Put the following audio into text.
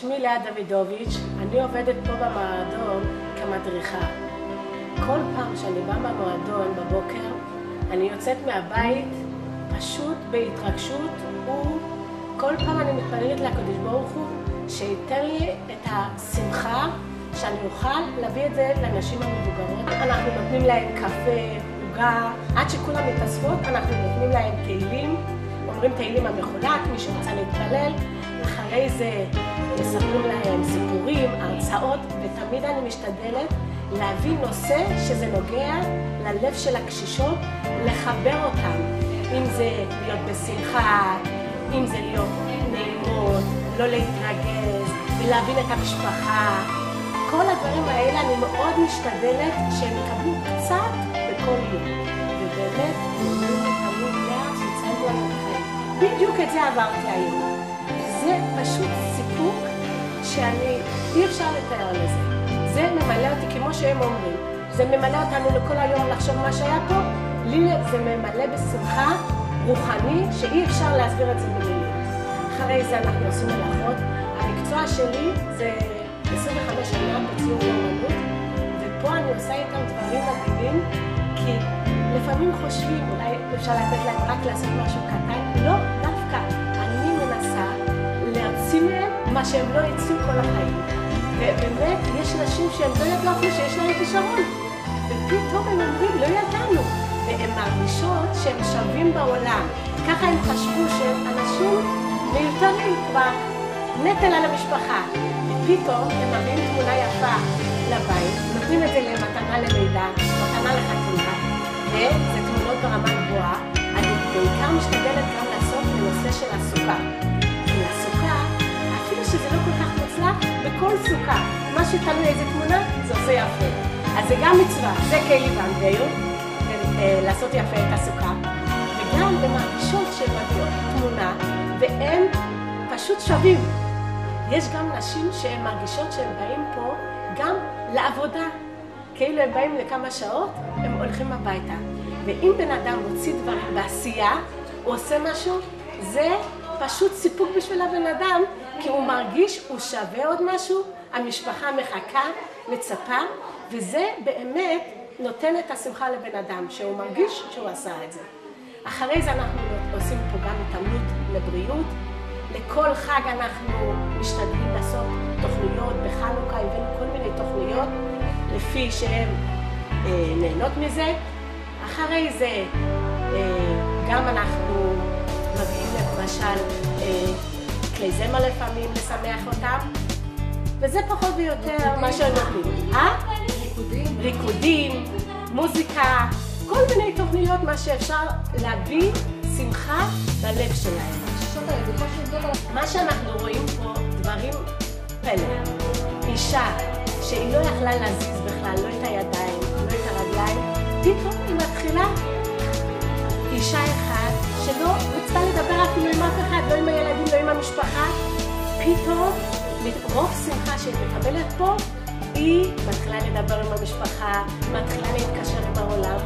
שמי לאה דוידוביץ', אני עובדת פה במועדון כמדריכה. כל פעם שאני באה במועדון בבוקר, אני יוצאת מהבית פשוט בהתרגשות, וכל פעם אני מתפללת לקדוש ברוך הוא שייתן לי את השמחה שאני אוכל להביא את זה לנשים המבוגרות. אנחנו נותנים להם קפה, עוגה, עד שכולם מתאספות אנחנו נותנים להם תהילים, אומרים תהילים המחולק, מי שרוצה להתפלל. אחרי זה מספרים להם סיפורים, הרצאות, ותמיד אני משתדלת להביא נושא שזה נוגע ללב של הקשישות, לחבר אותם. אם זה להיות בשמחה, אם זה להיות נעימות, לא להתרגז, ולהבין את המשפחה. כל הדברים האלה אני מאוד משתדלת שהם יקבלו קצת בכל יום. ובאמת, תמיד לאה שצריך לנו לכם. בדיוק את זה עברתי היום. זה פשוט סיפוק אי אפשר לתאר לזה. זה ממלא אותי כמו שהם אומרים. זה ממלא אותנו לכל היום לחשוב מה שהיה פה. לי זה ממלא בשמחה רוחני שאי אפשר להסביר את זה במילים. אחרי זה אנחנו עושים מלאכות. המקצוע שלי זה 25 שנה בציור אומנות, ופה אני עושה איתם דברים מדהימים, כי לפעמים חושבים, אולי אפשר לתת להם רק לעשות משהו קטן. לא, דווקא אני מנסה להוציא מהם מה שהם לא יצאו כל החיים. ובאמת, יש נשים שהם לא ידעו אפילו שיש להם כישרון. ופתאום הם אומרים, לא ידענו. והם מרגישות שהם שווים בעולם. ככה הם חשבו שהם אנשים מיותרים כבר נטל על המשפחה. ופתאום הם מביאים תמונה יפה לבית, נותנים את זה למתנה ללידה, מתנה לחתונה, וזה תמונות ברמה גבוהה. אני בעיקר משתדלת גם לעשות בנושא של הסוכה. ולסוכה, אפילו שזה לא כל כך מוצלח, בכל סוכה, מה שתלוי איזה תמונה, זה עושה יפה. אז זה גם מצווה, זה כלי בנדאו, לעשות יפה את הסוכה. וגם במרגישות שהן מביאות תמונה, והם פשוט שווים. יש גם נשים שהן מרגישות שהן באים פה גם לעבודה. כאילו הם באים לכמה שעות, הם הולכים הביתה. ואם בן אדם מוציא דברים בעשייה, הוא עושה משהו, זה פשוט סיפוק בשביל הבן אדם, כי הוא מרגיש, הוא שווה עוד משהו, המשפחה מחכה, מצפה, וזה באמת נותן את השמחה לבן אדם, שהוא מרגיש שהוא עשה את זה. אחרי זה אנחנו עושים פה גם התעמלות לבריאות. לכל חג אנחנו משתדלים לעשות תוכניות, בחנוכה הבאנו כל מיני תוכניות, לפי שהן נהנות מזה. אחרי זה גם אנחנו מביאים למשל כלי זמר לפעמים לשמח אותם, וזה פחות או יותר מה שהם נותנים. ריקודים, מוזיקה, כל מיני תוכניות, מה שאפשר להביא שמחה ללב שלהם. מה שאנחנו רואים פה, דברים פלא. אישה שהיא לא יכלה להזיז בכלל, לא את הידיים, לא את הרגליים, פתאום היא מתחילה. אישה אחת שלא רצתה לדבר אפילו עם אף אחד, לא עם הילדים, לא עם המשפחה, פתאום, מרוב שמחה שהיא מקבלת פה, היא מתחילה לדבר עם המשפחה, מתחילה להתקשר עם העולם.